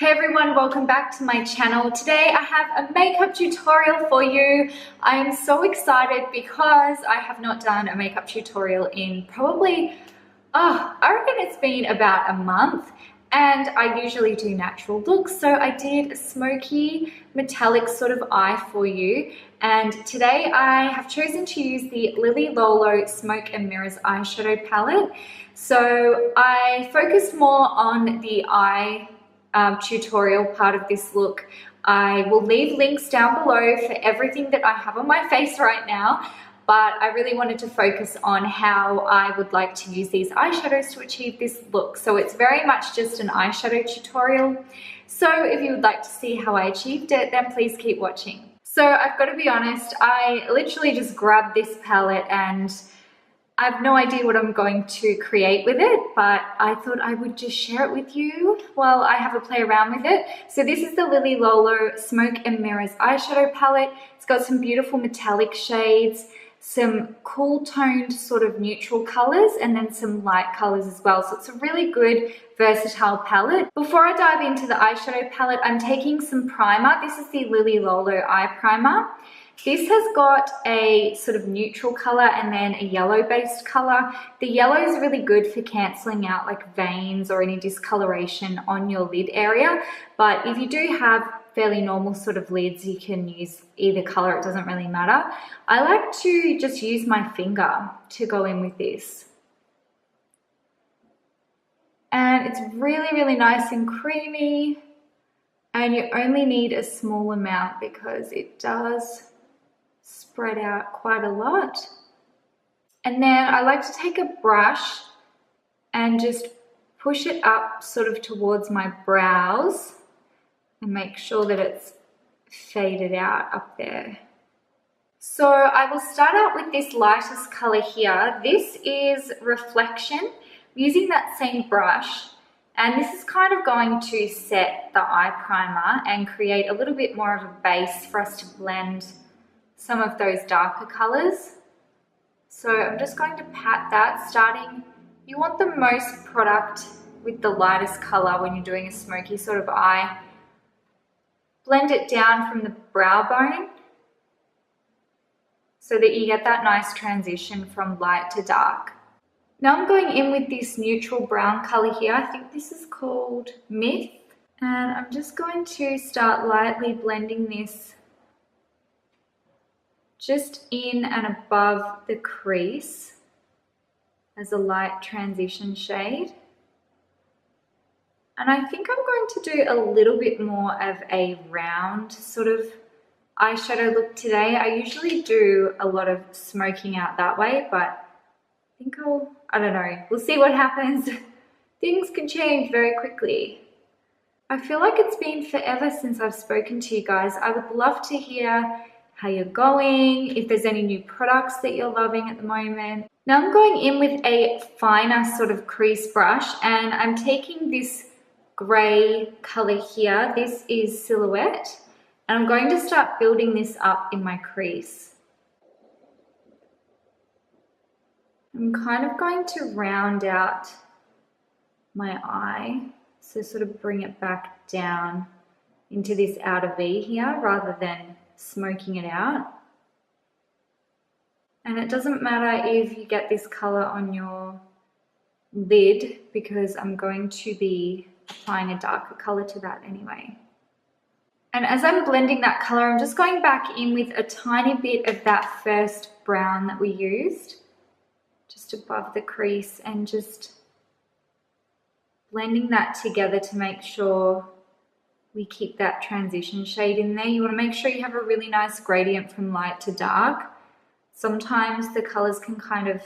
Hey everyone, welcome back to my channel. Today I have a makeup tutorial for you. I am so excited because I have not done a makeup tutorial in probably, I reckon it's been about a month, and I usually do natural looks. So I did a smoky metallic sort of eye for you. And today I have chosen to use the Lolo Smoke and Mirrors eyeshadow palette. So I focused more on the eye tutorial part of this look. I will leave links down below for everything that I have on my face right now, but I really wanted to focus on how I would like to use these eyeshadows to achieve this look. So it's very much just an eyeshadow tutorial. So if you would like to see how I achieved it, then please keep watching. So I've got to be honest, I literally just grabbed this palette and I have no idea what I'm going to create with it, but I thought I would just share it with you while I have a play around with it. So this is the Lolo Smoke and Mirrors eyeshadow palette. It's got some beautiful metallic shades, some cool toned sort of neutral colors, and then some light colors as well. So it's a really good versatile palette. Before I dive into the eyeshadow palette, I'm taking some primer. This is the Lolo eye primer. This has got a sort of neutral color and then a yellow based color. The yellow is really good for cancelling out like veins or any discoloration on your lid area. But if you do have fairly normal sort of lids, you can use either color, it doesn't really matter. I like to just use my finger to go in with this. And it's really, really nice and creamy. And you only need a small amount because it does spread out quite a lot. And then I like to take a brush and just push it up sort of towards my brows and make sure that it's faded out up there. So I will start out with this lightest color here. This is Reflection. I'm using that same brush, and this is kind of going to set the eye primer and create a little bit more of a base for us to blend some of those darker colors. So I'm just going to pat that, starting, you want the most product with the lightest color when you're doing a smoky sort of eye. Blend it down from the brow bone so that you get that nice transition from light to dark. Now I'm going in with this neutral brown color here. I think this is called Myth. And I'm just going to start lightly blending this just in and above the crease as a light transition shade. And I think I'm going to do a little bit more of a round sort of eyeshadow look today. I usually do a lot of smoking out that way, but I think I don't know, we'll see what happens. Things can change very quickly. I feel like it's been forever since I've spoken to you guys. I would love to hear how you're going, if there's any new products that you're loving at the moment. Now I'm going in with a finer sort of crease brush, and I'm taking this gray color here. This is Silhouette, and I'm going to start building this up in my crease. I'm kind of going to round out my eye, so sort of bring it back down into this outer V here rather than smoking it out. And it doesn't matter if you get this color on your lid because I'm going to be applying a darker color to that anyway. And as I'm blending that color, I'm just going back in with a tiny bit of that first brown that we used just above the crease and just blending that together to make sure we keep that transition shade in there. You want to make sure you have a really nice gradient from light to dark. Sometimes the colors can kind of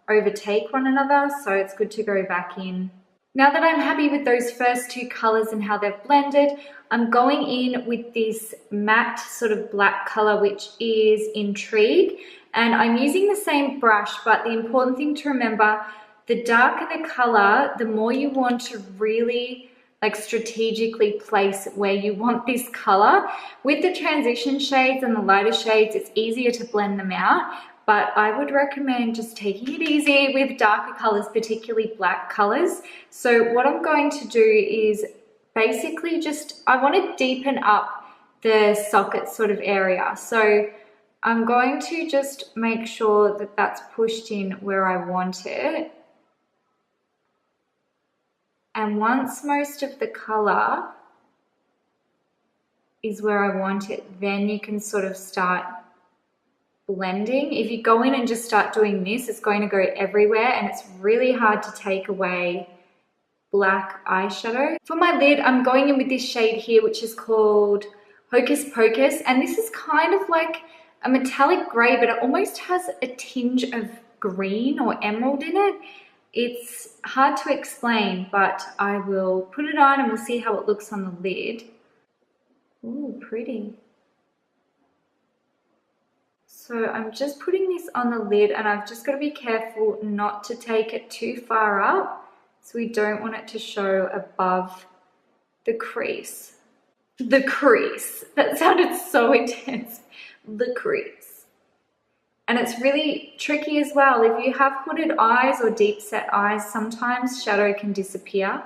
overtake one another, so it's good to go back in. Now that I'm happy with those first two colors and how they've blended, I'm going in with this matte sort of black color, which is Intrigue. And I'm using the same brush, but the important thing to remember, the darker the color, the more you want to really like strategically place where you want this color. With the transition shades and the lighter shades, it's easier to blend them out. but I would recommend just taking it easy with darker colors, particularly black colors. So what I'm going to do is basically I want to deepen up the socket sort of area. So I'm going to just make sure that that's pushed in where I want it. And once most of the color is where I want it, then you can sort of start blending. If you go in and just start doing this, it's going to go everywhere and it's really hard to take away black eyeshadow. For my lid, I'm going in with this shade here, which is called Hocus Pocus, and this is kind of like a metallic gray, but it almost has a tinge of green or emerald in it. It's hard to explain, but I will put it on and we'll see how it looks on the lid. Ooh, pretty. So I'm just putting this on the lid and I've just got to be careful not to take it too far up, so we don't want it to show above the crease. The crease. That sounded so intense. The crease. And it's really tricky as well. If you have hooded eyes or deep set eyes, sometimes shadow can disappear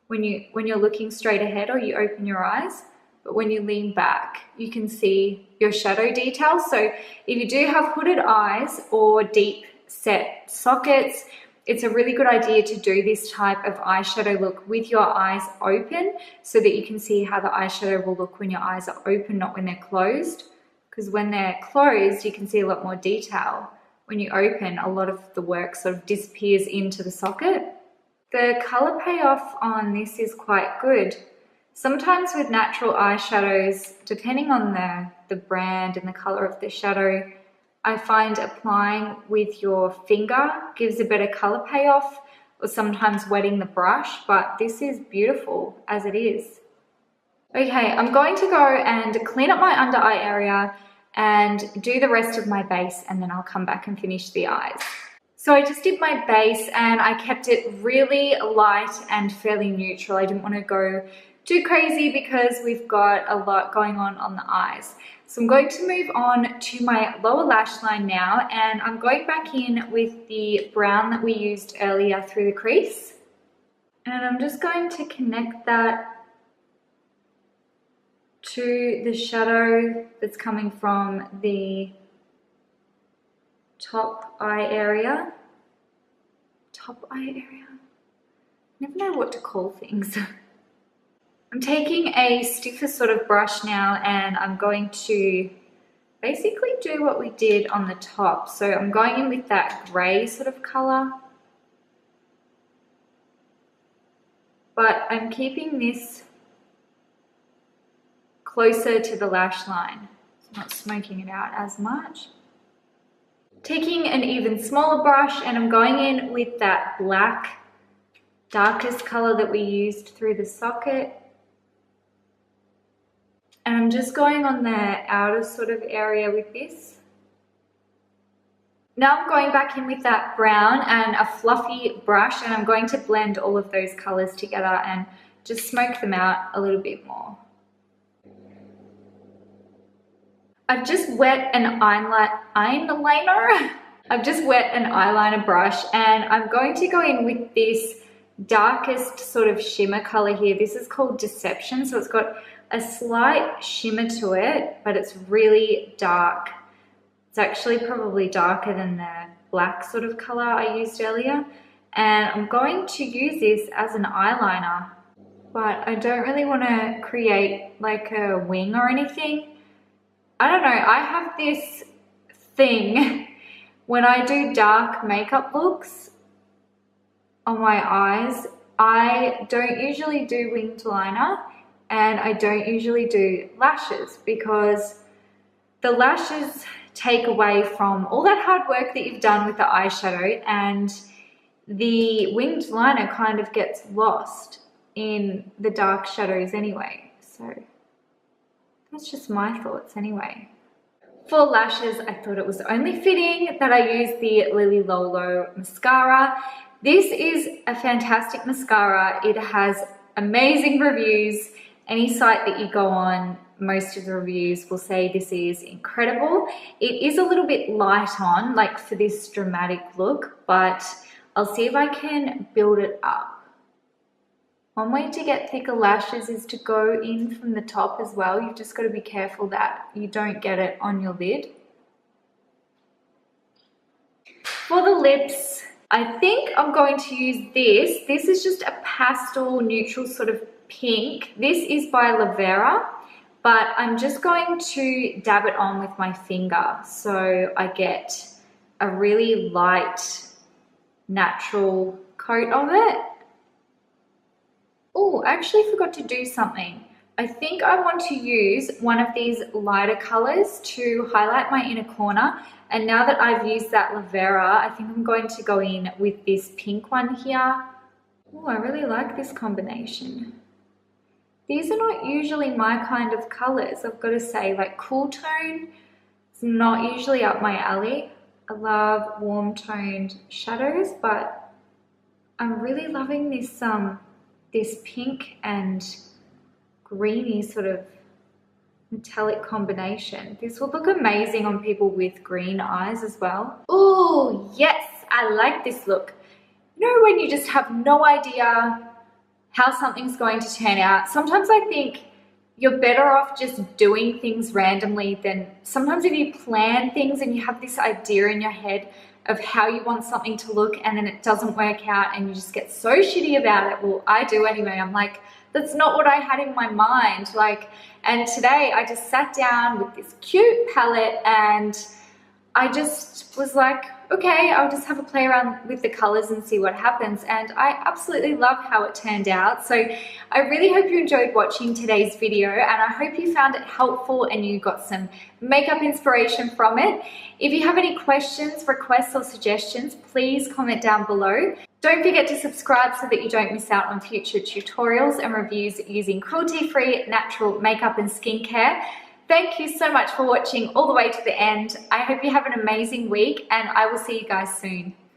when you're looking straight ahead or you open your eyes. But when you lean back, you can see your shadow details. So if you do have hooded eyes or deep set sockets, it's a really good idea to do this type of eyeshadow look with your eyes open so that you can see how the eyeshadow will look when your eyes are open, not when they're closed. Because when they're closed, you can see a lot more detail. When you open, a lot of the work sort of disappears into the socket. The color payoff on this is quite good. Sometimes with natural eyeshadows, depending on the brand and the color of the shadow, I find applying with your finger gives a better color payoff, or sometimes wetting the brush, but this is beautiful as it is. Okay, I'm going to go and clean up my under eye area and do the rest of my base, and then I'll come back and finish the eyes. So I just did my base and I kept it really light and fairly neutral. I didn't want to go too crazy because we've got a lot going on the eyes. So I'm going to move on to my lower lash line now, and I'm going back in with the brown that we used earlier through the crease. And I'm just going to connect that to the shadow that's coming from the top eye area. Top eye area? Never know what to call things. I'm taking a stiffer sort of brush now and I'm going to basically do what we did on the top. So I'm going in with that grey sort of colour, but I'm keeping this closer to the lash line. So I'm not smoking it out as much. Taking an even smaller brush and I'm going in with that black, darkest colour that we used through the socket. And I'm just going on the outer sort of area with this. Now I'm going back in with that brown and a fluffy brush, and I'm going to blend all of those colours together and just smoke them out a little bit more. I've just wet an eyeliner. I've just wet an eyeliner brush and I'm going to go in with this darkest sort of shimmer color here. This is called Deception, so it's got a slight shimmer to it, but it's really dark. It's actually probably darker than the black sort of color I used earlier. And I'm going to use this as an eyeliner, but I don't really want to create like a wing or anything. I don't know, I have this thing when I do dark makeup looks on my eyes, I don't usually do winged liner and I don't usually do lashes because the lashes take away from all that hard work that you've done with the eyeshadow, and the winged liner kind of gets lost in the dark shadows anyway. So that's just my thoughts anyway. For lashes, I thought it was only fitting that I use the Lolo mascara. This is a fantastic mascara. It has amazing reviews Any site that you go on, most of the reviews will say this is incredible. It is a little bit light on, like for this dramatic look, but I'll see if I can build it up. One way to get thicker lashes is to go in from the top as well. You've just got to be careful that you don't get it on your lid. For the lips, I think I'm going to use this. This is just a pastel neutral sort of pink. This is by Lavera, but I'm just going to dab it on with my finger so I get a really light, natural coat of it. Oh, I actually forgot to do something. I think I want to use one of these lighter colors to highlight my inner corner. And now that I've used that Lavera, I think I'm going to go in with this pink one here. Oh, I really like this combination. These are not usually my kind of colors, I've got to say. Like cool tone is not usually up my alley. I love warm toned shadows, but I'm really loving this this pink and greeny sort of metallic combination. This will look amazing on people with green eyes as well. Oh yes, I like this look. You know when you just have no idea how something's going to turn out? Sometimes I think you're better off just doing things randomly than sometimes if you plan things and you have this idea in your head of how you want something to look and then it doesn't work out and you just get so shitty about it. Well, I do anyway. I'm like, that's not what I had in my mind. And today I just sat down with this cute palette and I just was like, okay, I'll just have a play around with the colors and see what happens. And I absolutely love how it turned out. So I really hope you enjoyed watching today's video and I hope you found it helpful and you got some makeup inspiration from it. If you have any questions, requests or suggestions, please comment down below. Don't forget to subscribe so that you don't miss out on future tutorials and reviews using cruelty-free natural makeup and skincare. Thank you so much for watching all the way to the end. I hope you have an amazing week and I will see you guys soon.